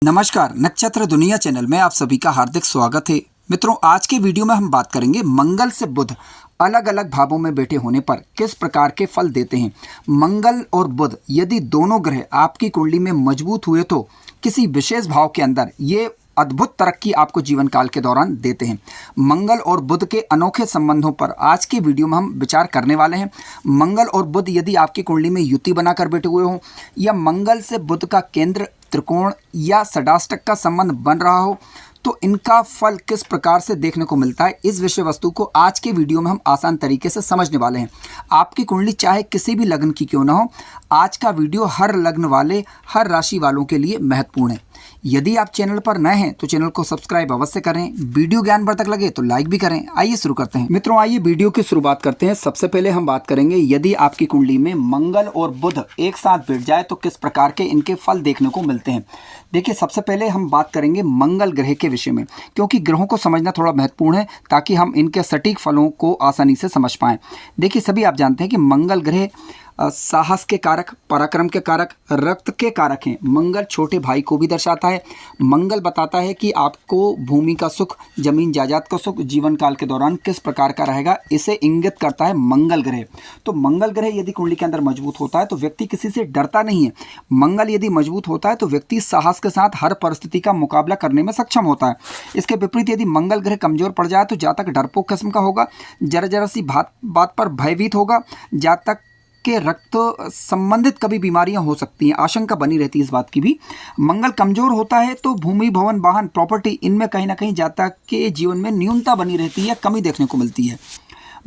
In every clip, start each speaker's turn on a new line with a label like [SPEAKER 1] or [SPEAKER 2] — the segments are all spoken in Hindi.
[SPEAKER 1] नमस्कार, नक्षत्र दुनिया चैनल में आप सभी का हार्दिक स्वागत है। मित्रों, आज के वीडियो में हम बात करेंगे मंगल से बुध अलग अलग भावों में बैठे होने पर किस प्रकार के फल देते हैं। मंगल और बुध यदि दोनों ग्रह आपकी कुंडली में मजबूत हुए तो किसी विशेष भाव के अंदर ये अद्भुत तरक्की आपको जीवन काल के दौरान देते हैं। मंगल और बुध के अनोखे संबंधों पर आज के वीडियो में हम विचार करने वाले हैं। मंगल और बुध यदि आपकी कुंडली में युति बनाकर बैठे हुए हों या मंगल से बुध का केंद्र त्रिकोण या षडाष्टक का संबंध बन रहा हो तो इनका फल किस प्रकार से देखने को मिलता है, इस विषय वस्तु को आज के वीडियो में हम आसान तरीके से समझने वाले हैं। आपकी कुंडली चाहे किसी भी लग्न की क्यों ना हो, आज का वीडियो हर लग्न वाले, हर राशि वालों के लिए महत्वपूर्ण है। यदि आप चैनल पर नए हैं तो चैनल को सब्सक्राइब अवश्य करें। वीडियो ज्ञानवर्धक लगे तो लाइक भी करें। आइए शुरू करते हैं। मित्रों, आइए वीडियो की शुरुआत करते हैं। सबसे पहले हम बात करेंगे यदि आपकी कुंडली में मंगल और बुध एक साथ बैठ जाए तो किस प्रकार के इनके फल देखने को मिलते हैं। देखिए, सबसे पहले हम बात करेंगे मंगल ग्रह के विषय में, क्योंकि ग्रहों को समझना थोड़ा महत्वपूर्ण है ताकि हम इनके सटीक फलों को आसानी से समझ पाएं। देखिए, सभी आप जानते हैं कि मंगल ग्रह साहस के कारक, पराक्रम के कारक, रक्त के कारक हैं। मंगल छोटे भाई को भी दर्शाता है। मंगल बताता है कि आपको भूमि का सुख, जमीन जायदाद का सुख जीवन काल के दौरान किस प्रकार का रहेगा, इसे इंगित करता है मंगल ग्रह। तो मंगल ग्रह यदि कुंडली के अंदर मजबूत होता है तो व्यक्ति किसी से डरता नहीं है। मंगल यदि मजबूत होता है तो व्यक्ति साहस के साथ हर परिस्थिति का मुकाबला करने में सक्षम होता है। इसके विपरीत यदि मंगल ग्रह कमजोर पड़ जाए तो जातक डरपोक किस्म का होगा, जरा जरा सी बात पर भयभीत होगा, जातक के रक्त संबंधित कभी बीमारियां हो सकती हैं, आशंका बनी रहती है इस बात की भी। मंगल कमजोर होता है तो भूमि, भवन, वाहन, प्रॉपर्टी, इनमें कहीं ना कहीं जातक के जीवन में न्यूनता बनी रहती है, कमी देखने को मिलती है।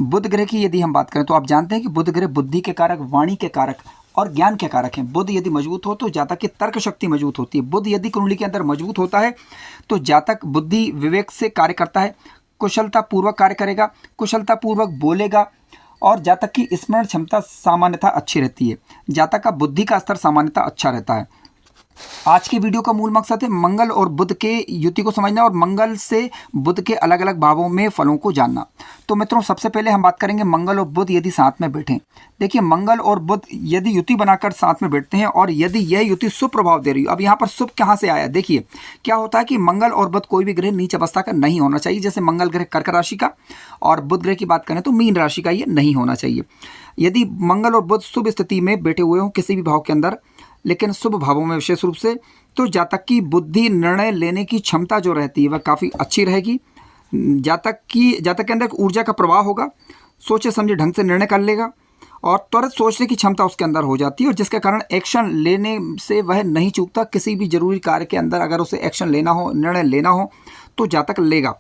[SPEAKER 1] बुध ग्रह की यदि हम बात करें तो आप जानते हैं कि बुध ग्रह बुद्धि के कारक, वाणी के कारक और ज्ञान के कारक हैं। बुध यदि मजबूत हो तो जातक की तर्क शक्ति मजबूत होती है। बुध यदि कुंडली के अंदर मजबूत होता है तो जातक बुद्धि विवेक से कार्य करता है, कुशलतापूर्वक कार्य करेगा, कुशलतापूर्वक बोलेगा और जातक की स्मरण क्षमता सामान्यतः अच्छी रहती है। जातक का बुद्धि का स्तर सामान्यतः अच्छा रहता है। आज के वीडियो का मूल मकसद है मंगल और बुध के युति को समझना और मंगल से बुध के अलग अलग भावों में फलों को जानना। तो मित्रों, सबसे पहले हम बात करेंगे मंगल और बुध यदि साथ में बैठें। देखिए, मंगल और बुध यदि युति बनाकर साथ में बैठते हैं और यदि यह युति शुभ प्रभाव दे रही हो। अब यहाँ पर शुभ कहाँ से आया? देखिए, क्या होता है कि मंगल और बुध कोई भी ग्रह नीच अवस्था का नहीं होना चाहिए। जैसे मंगल ग्रह कर्क राशि का और बुध ग्रह की बात करें तो मीन राशि का, ये नहीं होना चाहिए। यदि मंगल और बुध शुभ स्थिति में बैठे हुए हों किसी भी भाव के अंदर, लेकिन शुभ भावों में विशेष रूप से, तो जातक की बुद्धि, निर्णय लेने की क्षमता जो रहती है वह काफ़ी अच्छी रहेगी। जातक के अंदर एक ऊर्जा का प्रवाह होगा, सोचे समझे ढंग से निर्णय कर लेगा और त्वरित सोचने की क्षमता उसके अंदर हो जाती है और जिसके कारण एक्शन लेने से वह नहीं चूकता। किसी भी जरूरी कार्य के अंदर अगर उसे एक्शन लेना हो, निर्णय लेना हो तो जातक लेगा।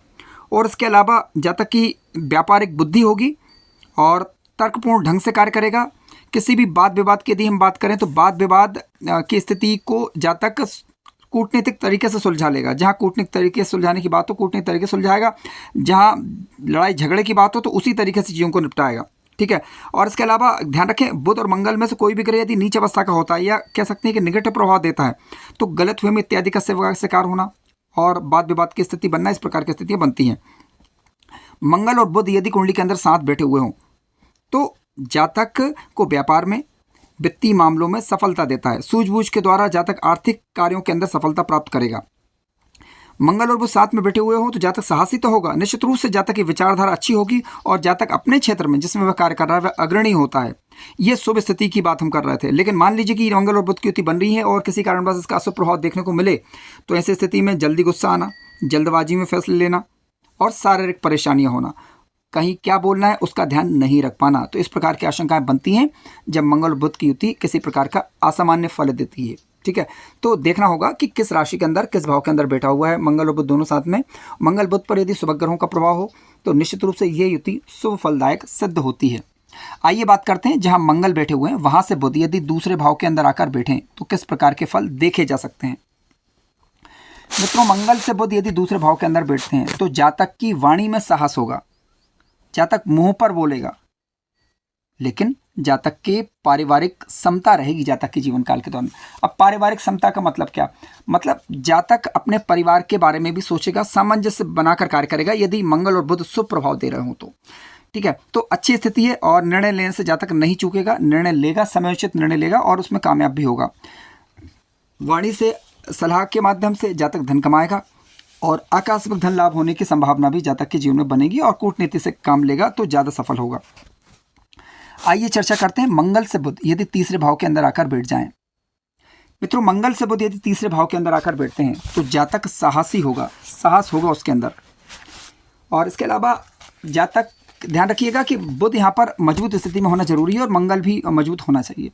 [SPEAKER 1] और इसके अलावा जातक की व्यापारिक बुद्धि होगी और तर्कपूर्ण ढंग से कार्य करेगा। किसी भी वाद विवाद की यदि हम बात करें तो वाद विवाद की स्थिति को जातक कूटनीतिक तरीके से सुलझा लेगा। जहाँ कूटनीतिक तरीके से सुलझाने की बात हो कूटनीतिक तरीके से सुलझाएगा, जहाँ लड़ाई झगड़े की बात हो तो उसी तरीके से चीज़ों को निपटाएगा। ठीक है। और इसके अलावा ध्यान रखें, बुध और मंगल में से कोई भी ग्रह यदि नीच अवस्था का होता है या कह सकते हैं कि निगेटिव प्रभाव देता है तो गलतफहमी इत्यादि का शिकार होना और वाद विवाद की स्थिति बनना, इस प्रकार की स्थितियाँ बनती हैं। मंगल और बुध यदि कुंडली के अंदर साथ बैठे हुए हों तो जातक को व्यापार में, वित्तीय मामलों में सफलता देता है। सूझबूझ के द्वारा जातक आर्थिक कार्यों के अंदर सफलता प्राप्त करेगा। मंगल और बुध साथ में बैठे हुए हो तो जातक साहसी तो होगा, निश्चित रूप से जातक की विचारधारा अच्छी होगी और जातक अपने क्षेत्र में जिसमें वह कार्य कर रहा है वह अग्रणी होता है। ये शुभ स्थिति की बात हम कर रहे थे। लेकिन मान लीजिए कि मंगल और बुध की युति बन रही है और किसी कारणवश इसका अशुभ प्रभाव देखने को मिले तो ऐसी स्थिति में जल्दी गुस्सा आना, जल्दबाजी में फैसले लेना और शारीरिक परेशानियां होना, कहीं क्या बोलना है उसका ध्यान नहीं रख पाना, तो इस प्रकार की आशंकाएं बनती हैं जब मंगल बुध की युति किसी प्रकार का असामान्य फल देती है। ठीक है। तो देखना होगा कि किस राशि के अंदर, किस भाव के अंदर बैठा हुआ है मंगल और बुध दोनों साथ में। मंगल बुध पर यदि शुभ ग्रहों का प्रभाव हो तो निश्चित रूप से ये युति शुभ फलदायक सिद्ध होती है। आइए बात करते हैं जहां मंगल बैठे हुए हैं वहां से बुध यदि दूसरे भाव के अंदर आकर बैठें तो किस प्रकार के फल देखे जा सकते हैं। मित्रों, मंगल से बुध यदि दूसरे भाव के अंदर बैठते हैं तो जातक की वाणी में साहस होगा, जातक मुंह पर बोलेगा, लेकिन जातक के पारिवारिक समता रहेगी जातक के जीवन काल के दौरान। अब पारिवारिक समता का मतलब क्या? मतलब जातक अपने परिवार के बारे में भी सोचेगा, सामंजस्य बनाकर कार्य करेगा यदि मंगल और बुध शुभ प्रभाव दे रहे हो तो। ठीक है, तो अच्छी स्थिति है और निर्णय लेने से जातक नहीं चूकेगा, निर्णय लेगा, समयोचित निर्णय लेगा और उसमें कामयाब भी होगा। वाणी से सलाह के माध्यम से जातक धन कमाएगा और आकस्मिक धन लाभ होने की संभावना भी जातक के जीवन में बनेगी और कूटनीति से काम लेगा तो ज़्यादा सफल होगा। आइए चर्चा करते हैं मंगल से बुध यदि तीसरे भाव के अंदर आकर बैठ जाएं। मित्रों, मंगल से बुध यदि तीसरे भाव के अंदर आकर बैठते हैं तो जातक साहसी होगा, साहस होगा उसके अंदर। और इसके अलावा जातक ध्यान रखिएगा कि बुध यहाँ पर मजबूत स्थिति में होना जरूरी है और मंगल भी मजबूत होना चाहिए।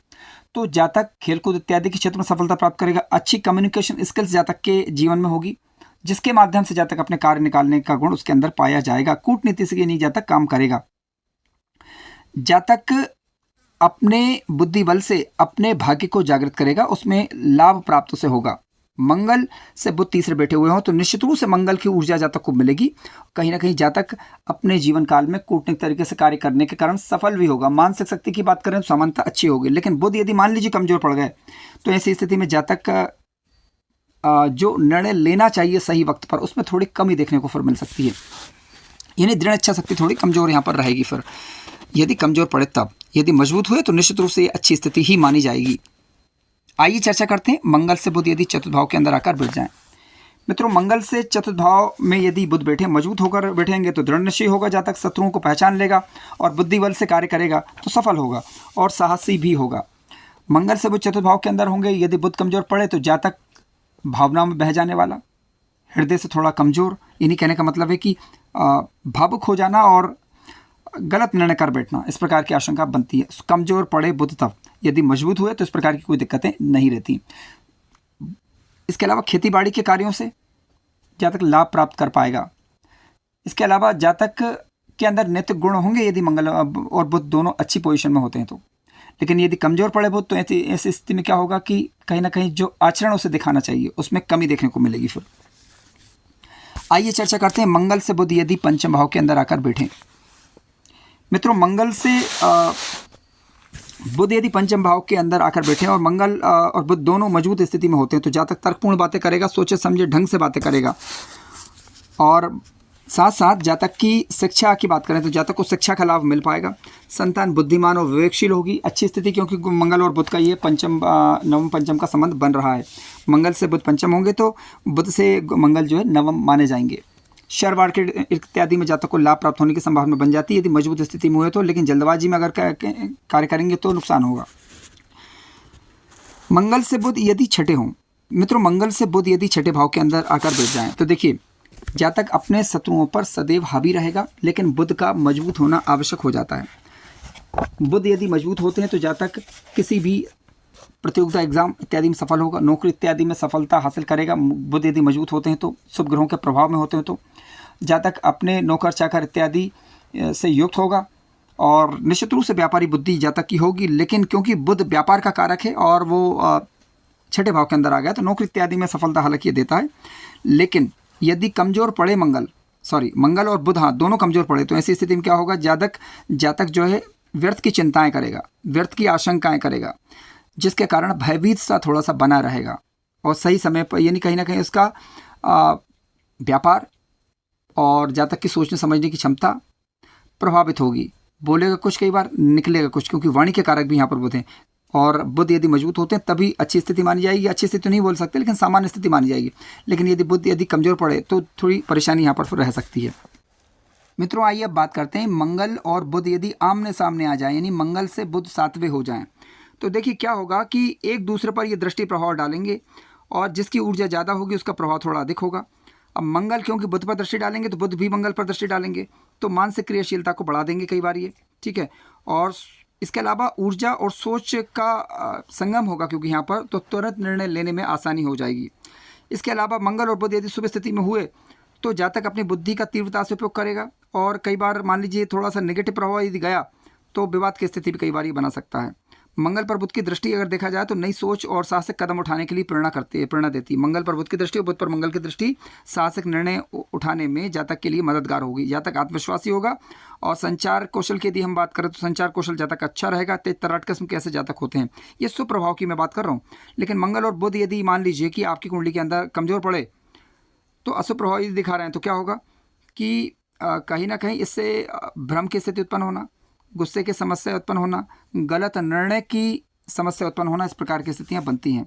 [SPEAKER 1] तो जातक खेलकूद इत्यादि के क्षेत्र में सफलता प्राप्त करेगा। अच्छी कम्युनिकेशन स्किल्स जातक के जीवन में होगी, जिसके माध्यम से जातक अपने कार्य निकालने का गुण उसके अंदर पाया जाएगा। कूटनीति से नहीं जातक काम करेगा। जातक अपने बुद्धि बल से अपने भाग्य को जागृत करेगा, उसमें लाभ प्राप्त से होगा। मंगल से बुध तीसरे बैठे हुए हों तो निश्चित रूप से मंगल की ऊर्जा जातक को मिलेगी। कहीं ना कहीं जातक अपने जीवन काल में कूटनीतिक तरीके से कार्य करने के कारण सफल भी होगा। मानसिक शक्ति की बात करें तो समानता अच्छी होगी। लेकिन बुध यदि मान लीजिए कमजोर पड़ गए तो ऐसी स्थिति में जातक का जो निर्णय लेना चाहिए सही वक्त पर, उसमें थोड़ी कमी देखने को फिर मिल सकती है। यानी दृढ़ इच्छा शक्ति थोड़ी कमजोर यहाँ पर रहेगी। फिर यदि कमजोर पड़े तब, यदि मजबूत हुए तो निश्चित रूप से ये अच्छी स्थिति ही मानी जाएगी। आइए चर्चा करते हैं मंगल से बुध यदि चतुर्थ भाव के अंदर आकर बैठ जाएं। मित्रों, मंगल से चतुर्थ भाव में यदि बुध बैठे, मजबूत होकर बैठेंगे तो दृढ़ निश्चय होगा। जातक शत्रुओं को पहचान लेगा और बुद्धि बल से कार्य करेगा तो सफल होगा और साहसी भी होगा। मंगल से बुध चतुर्थ भाव के अंदर होंगे, यदि बुध कमजोर पड़े तो जातक भावनाओं में बह जाने वाला, हृदय से थोड़ा कमजोर। इन्हीं कहने का मतलब है कि भावुक हो जाना और गलत निर्णय कर बैठना, इस प्रकार की आशंका बनती है। कमजोर पड़े बुध तब, यदि मजबूत हुए तो इस प्रकार की कोई दिक्कतें नहीं रहती। इसके अलावा खेतीबाड़ी के कार्यों से जातक लाभ प्राप्त कर पाएगा। इसके अलावा जातक के अंदर नैतिक गुण होंगे यदि मंगल और बुध दोनों अच्छी पोजीशन में होते हैं तो। लेकिन यदि कमजोर पड़े बुध तो ऐसी स्थिति में क्या होगा कि कहीं ना कहीं जो आचरण उसे दिखाना चाहिए उसमें कमी देखने को मिलेगी। फिर आइए चर्चा करते हैं मंगल से बुध यदि पंचम भाव के अंदर आकर बैठे। मित्रों, मंगल से बुध यदि पंचम भाव के अंदर आकर बैठे और मंगल और बुध दोनों मजबूत स्थिति में होते हैं तो जातक तर्कपूर्ण बातें करेगा, सोचे समझे ढंग से बातें करेगा। और साथ साथ जातक की शिक्षा की बात करें तो जातक को शिक्षा का लाभ मिल पाएगा। संतान बुद्धिमान और विवेकशील होगी। अच्छी स्थिति, क्योंकि मंगल और बुध का ये पंचम नवम पंचम का संबंध बन रहा है। मंगल से बुध पंचम होंगे तो बुध से मंगल जो है नवम माने जाएंगे। शेयर मार्केट इत्यादि में जातक को लाभ प्राप्त होने की संभावना बन जाती है यदि मजबूत स्थिति में हुए तो। लेकिन जल्दबाजी में अगर कार्य करेंगे तो नुकसान होगा। मंगल से बुध यदि छठे हों, मित्रों मंगल से बुध यदि छठे भाव के अंदर आकर बैठ जाएं तो देखिए जातक अपने शत्रुओं पर सदैव हावी रहेगा। लेकिन बुध का मजबूत होना आवश्यक हो जाता है। बुध यदि मजबूत होते हैं तो जातक किसी भी प्रतियोगिता एग्जाम इत्यादि में सफल होगा, नौकरी इत्यादि में सफलता हासिल करेगा। बुध यदि मजबूत होते हैं तो, शुभ ग्रहों के प्रभाव में होते हैं तो जातक अपने नौकर चाकर इत्यादि से युक्त होगा और निश्चित रूप से व्यापारी बुद्धि जातक की होगी। लेकिन क्योंकि बुध व्यापार का कारक है और वो छठे भाव के अंदर आ गया तो नौकरी इत्यादि में सफलता हालांकि देता है। लेकिन यदि कमजोर पड़े मंगल और बुध, हाँ दोनों कमजोर पड़े तो ऐसी स्थिति में क्या होगा, जातक जो है व्यर्थ की चिंताएं करेगा, व्यर्थ की आशंकाएं करेगा, जिसके कारण भयभीत सा थोड़ा सा बना रहेगा। और सही समय पर यानी कहीं ना कहीं उसका व्यापार और जातक की सोचने समझने की क्षमता प्रभावित होगी। बोलेगा कुछ, कई बार निकलेगा कुछ, क्योंकि वाणी के कारक भी यहाँ पर बुध हैं। और बुध यदि मजबूत होते हैं तभी अच्छी स्थिति मानी जाएगी। अच्छी स्थिति तो नहीं बोल सकते, लेकिन सामान्य स्थिति मानी जाएगी। लेकिन यदि बुध यदि कमजोर पड़े तो थोड़ी परेशानी यहाँ पर रह सकती है। मित्रों, आइए अब बात करते हैं मंगल और बुध यदि आमने सामने आ जाए, यानी मंगल से बुध सातवें हो जाएं, तो देखिए क्या होगा कि एक दूसरे पर ये दृष्टि प्रभाव डालेंगे और जिसकी ऊर्जा ज़्यादा होगी उसका प्रभाव थोड़ा अधिक होगा। अब मंगल क्योंकि बुध पर दृष्टि डालेंगे तो बुध भी मंगल पर दृष्टि डालेंगे तो मानसिक क्रियाशीलता को बढ़ा देंगे कई बार ये, ठीक है। और इसके अलावा ऊर्जा और सोच का संगम होगा क्योंकि यहाँ पर, तो तुरंत निर्णय लेने में आसानी हो जाएगी। इसके अलावा मंगल और बुध यदि शुभ स्थिति में हुए तो जातक अपनी बुद्धि का तीव्रता से उपयोग करेगा और कई बार मान लीजिए थोड़ा सा नेगेटिव प्रभाव यदि गया तो विवाद की स्थिति भी कई बार ये बना सकता है। मंगल पर बुध की दृष्टि अगर देखा जाए तो नई सोच और साहसिक कदम उठाने के लिए प्रेरणा देती है। मंगल पर बुध की दृष्टि और बुध पर मंगल की दृष्टि साहसिक निर्णय उठाने में जातक के लिए मददगार होगी। जातक आत्मविश्वासी होगा और संचार कौशल की यदि हम बात करें तो संचार कौशल जातक अच्छा रहेगा। तेज तर्राट किस्म के ऐसे जातक होते हैं, ये शुभ प्रभाव की मैं बात कर रहा हूँ। लेकिन मंगल और बुध यदि मान लीजिए कि आपकी कुंडली के अंदर कमजोर पड़े तो अशुभ प्रभाव यदि दिखा रहे हैं तो क्या होगा कि कहीं ना कहीं इससे भ्रम की स्थिति उत्पन्न होना, गुस्से की समस्या उत्पन्न होना, गलत निर्णय की समस्या उत्पन्न होना, इस प्रकार की स्थितियां बनती हैं।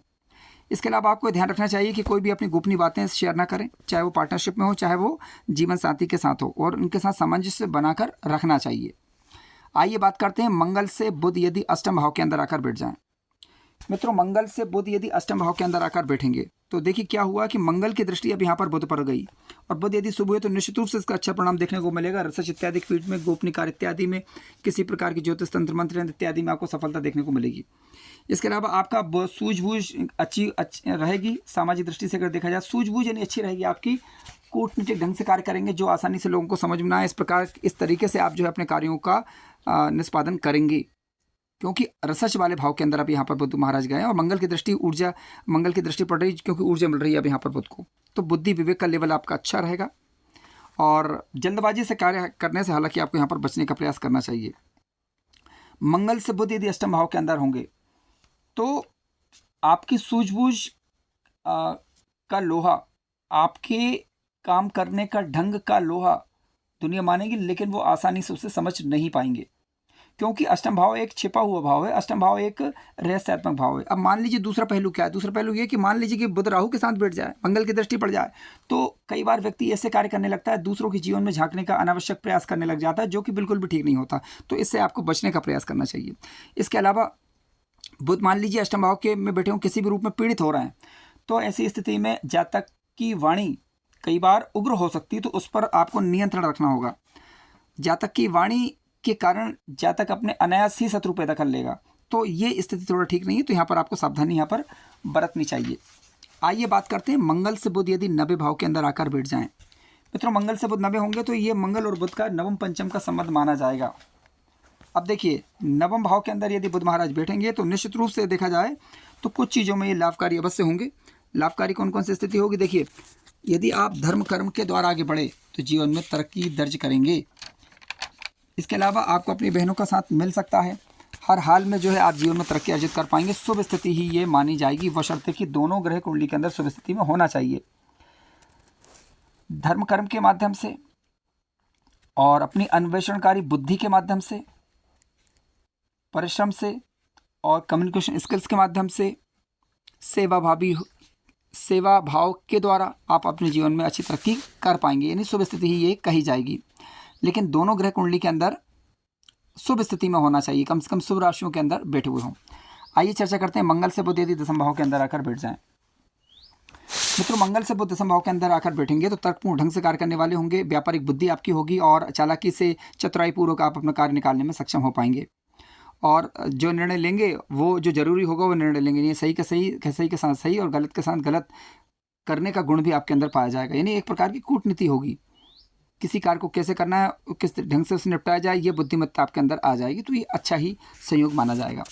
[SPEAKER 1] इसके अलावा आपको ध्यान रखना चाहिए कि कोई भी अपनी गोपनीय बातें शेयर ना करें, चाहे वो पार्टनरशिप में हो, चाहे वो जीवन साथी के साथ हो, और उनके साथ सामंजस्य बनाकर रखना चाहिए। आइए बात करते हैं मंगल से बुध यदि अष्टम भाव के अंदर आकर बैठ जाएं। मित्रों, मंगल से बुध यदि अष्टम भाव के अंदर आकर बैठेंगे तो देखिए क्या हुआ कि मंगल की दृष्टि अब यहाँ पर बुध पर गई, और बुध यदि शुभ हुए तो निश्चित रूप से इसका अच्छा परिणाम देखने को मिलेगा। रिसर्च इत्यादि फील्ड में, गोपनीय कार्य इत्यादि में, किसी प्रकार की ज्योतिष तंत्र मंत्र इत्यादि में आपको सफलता देखने को मिलेगी। इसके अलावा आपका सूझबूझ अच्छी रहेगी। सामाजिक दृष्टि से अगर देखा जाए, सूझबूझ यानी अच्छी रहेगी आपकी। कूटनीतिक ढंग से कार्य करेंगे जो आसानी से लोगों को समझ में ना आए, इस तरीके से आप जो है अपने कार्यों का निष्पादन करेंगे, क्योंकि रिसर्च वाले भाव के अंदर अब यहाँ पर बुध महाराज गए हैं और मंगल की दृष्टि पड़ रही, क्योंकि ऊर्जा मिल रही है अब यहाँ पर बुध को। तो बुद्धि विवेक का लेवल आपका अच्छा रहेगा, और जल्दबाजी से कार्य करने से हालांकि आपको यहाँ पर बचने का प्रयास करना चाहिए। मंगल से बुध यदि अष्टम भाव के अंदर होंगे तो आपकी सूझबूझ का लोहा, आपके काम करने का ढंग का लोहा दुनिया मानेगी, लेकिन वो आसानी से उसे समझ नहीं पाएंगे, क्योंकि अष्टम भाव एक छिपा हुआ भाव है। अष्टम भाव एक रहस्यात्मक भाव है। अब मान लीजिए दूसरा पहलू क्या है? दूसरा पहलू ये कि मान लीजिए कि बुध राहु के साथ बैठ जाए, मंगल की दृष्टि पड़ जाए, तो कई बार व्यक्ति ऐसे कार्य करने लगता है, दूसरों के जीवन में झांकने का अनावश्यक प्रयास करने लग जाता है, जो कि बिल्कुल भी ठीक नहीं होता। तो इससे आपको बचने का प्रयास करना चाहिए। इसके अलावा बुध मान लीजिए अष्टम भाव के में बैठे हों, किसी भी रूप में पीड़ित हो रहे हैं, तो ऐसी स्थिति में जातक की वाणी कई बार उग्र हो सकती है, तो उस पर आपको नियंत्रण रखना होगा। जातक की वाणी के कारण जातक अपने अनायास ही शत्रु पैदा कर लेगा, तो ये स्थिति थोड़ा ठीक नहीं है। तो यहाँ पर आपको सावधानी यहाँ पर बरतनी चाहिए। आइए बात करते हैं मंगल से बुध यदि नवे भाव के अंदर आकर बैठ जाएं। मित्रों, मंगल से बुध नवे होंगे तो ये मंगल और बुध का नवम पंचम का संबंध माना जाएगा। अब देखिए, नवम भाव के अंदर यदि बुध महाराज बैठेंगे तो निश्चित रूप से देखा जाए तो कुछ चीज़ों में ये लाभकारी अवश्य होंगे। लाभकारी कौन कौन सी स्थिति होगी? देखिए, यदि आप धर्म कर्म के द्वारा आगे बढ़े तो जीवन में तरक्की दर्ज करेंगे। इसके अलावा आपको अपनी बहनों का साथ मिल सकता है। हर हाल में जो है आप जीवन में तरक्की अर्जित कर पाएंगे। शुभ स्थिति ही ये मानी जाएगी, बशर्ते कि दोनों ग्रह कुंडली के अंदर शुभ स्थिति में होना चाहिए। धर्म कर्म के माध्यम से और अपनी अन्वेषणकारी बुद्धि के माध्यम से, परिश्रम से और कम्युनिकेशन स्किल्स के माध्यम से, सेवा भाव के द्वारा आप अपने जीवन में अच्छी तरक्की कर पाएंगे, यानी शुभ स्थिति ही ये कही जाएगी। लेकिन दोनों ग्रह कुंडली के अंदर शुभ स्थिति में होना चाहिए, कम से कम शुभ राशियों के अंदर बैठे हुए हों। आइए चर्चा करते हैं मंगल से बुध यदि दशम भाव के अंदर आकर बैठ जाएं। मित्रों, मंगल से बुध दशम भाव के अंदर आकर बैठेंगे तो तर्कपूर्ण ढंग से कार्य करने वाले होंगे, व्यापारिक बुद्धि आपकी होगी और चालाकी से, चतुराई पूर्वक आप अपना कार्य निकालने में सक्षम हो पाएंगे। और जो निर्णय लेंगे वो जो जरूरी होगा वो निर्णय लेंगे, यानी सही के साथ सही और गलत के साथ गलत करने का गुण भी आपके अंदर पाया जाएगा। यानी एक प्रकार की कूटनीति होगी, किसी कार्य को कैसे करना है, किस ढंग से उसे निपटाया जाए, ये बुद्धिमत्ता आपके अंदर आ जाएगी। तो ये अच्छा ही संयोग माना जाएगा।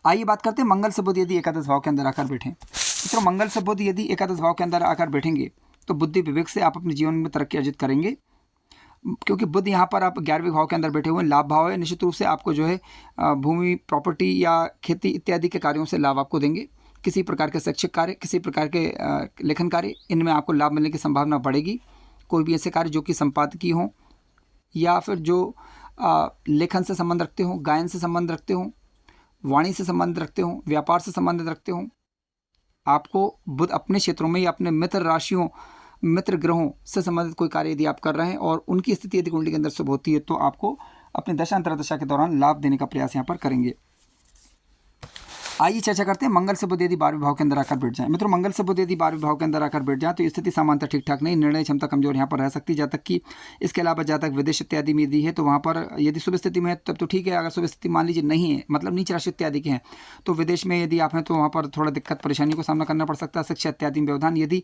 [SPEAKER 1] आइए बात करते हैं मंगल से बुध यदि एकादश भाव के अंदर आकर बैठें। तो मंगल से बुध यदि एकादश भाव के अंदर आकर बैठेंगे तो बुद्धि विवेक से आप अपने जीवन में तरक्की अर्जित करेंगे, क्योंकि बुध यहाँ पर आप 11वें भाव के अंदर बैठे हुए हैं, लाभ भाव है। निश्चित रूप से आपको जो है भूमि, प्रॉपर्टी या खेती इत्यादि के कार्यों से लाभ आपको देंगे। किसी प्रकार के शैक्षिक कार्य, किसी प्रकार के लेखन कार्य, इनमें आपको लाभ मिलने की संभावना बढ़ेगी। कोई भी ऐसे कार्य जो कि संपादकीय हों या फिर जो लेखन से संबंध रखते हों, गायन से संबंध रखते हों, वाणी से संबंध रखते हों, व्यापार से संबंध रखते हों, आपको बुध अपने क्षेत्रों में या अपने मित्र राशियों, मित्र ग्रहों से संबंधित कोई कार्य यदि आप कर रहे हैं और उनकी स्थिति यदि कुंडली के अंदर शुभ होती है तो आपको अपने दशा अंतर्दशा के दौरान लाभ देने का प्रयास यहाँ पर करेंगे। आइए चर्चा करते हैं मंगल से बुध यदि 12वें भाव के अंदर आकर बैठ जाए। मित्रों, मंगल से बुध यदि 12वें भाव के अंदर आकर बैठ जाए तो स्थिति सामान्यतः ठीक ठाक नहीं, निर्णय क्षमता कमजोर यहाँ पर रह सकती है जातक की। इसके अलावा जातक विदेश इत्यादि में यदि है तो वहाँ पर यदि शुभ स्थिति में है तब तो ठीक है। अगर शुभ स्थिति मान लीजिए नहीं है, मतलब नीच राशि इत्यादि के हैं, तो विदेश में यदि आप हैं तो वहाँ पर थोड़ा दिक्कत परेशानी को सामना करना पड़ सकता है। शिक्षा इत्यादि में व्यवधान, यदि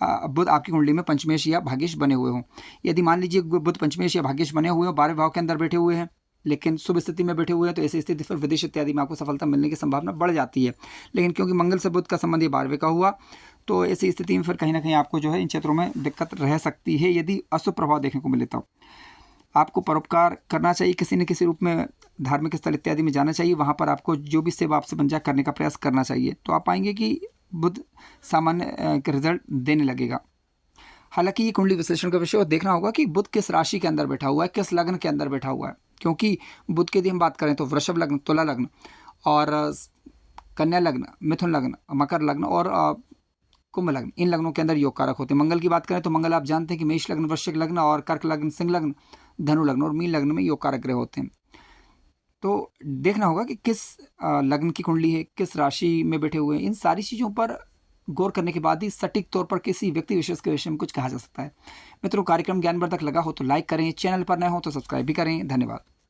[SPEAKER 1] बुध आपकी कुंडली में पंचमेश या भाग्येश बने हुए हों। यदि मान लीजिए बुध पंचमेश या भाग्येश बने हुए हो, 12वें भाव के अंदर बैठे हुए हैं लेकिन शुभ स्थिति में बैठे हुए हैं, तो ऐसी स्थिति पर विदेश इत्यादि में आपको सफलता मिलने की संभावना बढ़ जाती है। लेकिन क्योंकि मंगल से बुध का संबंध ये 12वें का हुआ, तो ऐसी स्थिति में फिर कहीं ना कहीं आपको जो है इन क्षेत्रों में दिक्कत रह सकती है। यदि अशुभ प्रभाव देखने को मिले तो आपको परोपकार करना चाहिए, किसी न किसी रूप में धार्मिक स्थल इत्यादि में जाना चाहिए, वहाँ पर आपको जो भी सेवा आपसे बन जाए करने का प्रयास करना चाहिए। तो आप पाएंगे कि बुध सामान्य रिजल्ट देने लगेगा। हालांकि ये कुंडली विश्लेषण का विषय और देखना होगा कि बुध किस राशि के अंदर बैठा हुआ है, किस लग्न के अंदर बैठा हुआ है। क्योंकि बुध की यदि हम बात करें तो वृषभ लग्न, तुला लग्न और कन्या लग्न, मिथुन लग्न, मकर लग्न और कुंभ लग्न, इन लग्नों के अंदर योग कारक होते हैं। मंगल की बात करें तो मंगल आप जानते हैं कि मेष लग्न, वृश्चिक लग्न और कर्क लग्न, सिंह लग्न, धनु लग्न और मीन लग्न में योग कारक ग्रह होते हैं। तो देखना होगा कि किस लग्न की कुंडली है, किस राशि में बैठे हुए हैं, इन सारी चीज़ों पर गौर करने के बाद ही सटीक तौर पर किसी व्यक्ति विशेष के विषय में कुछ कहा जा सकता है। मित्रों, कार्यक्रम ज्ञानवर्धक लगा हो तो लाइक करें, चैनल पर नए हो तो सब्सक्राइब भी करें। धन्यवाद।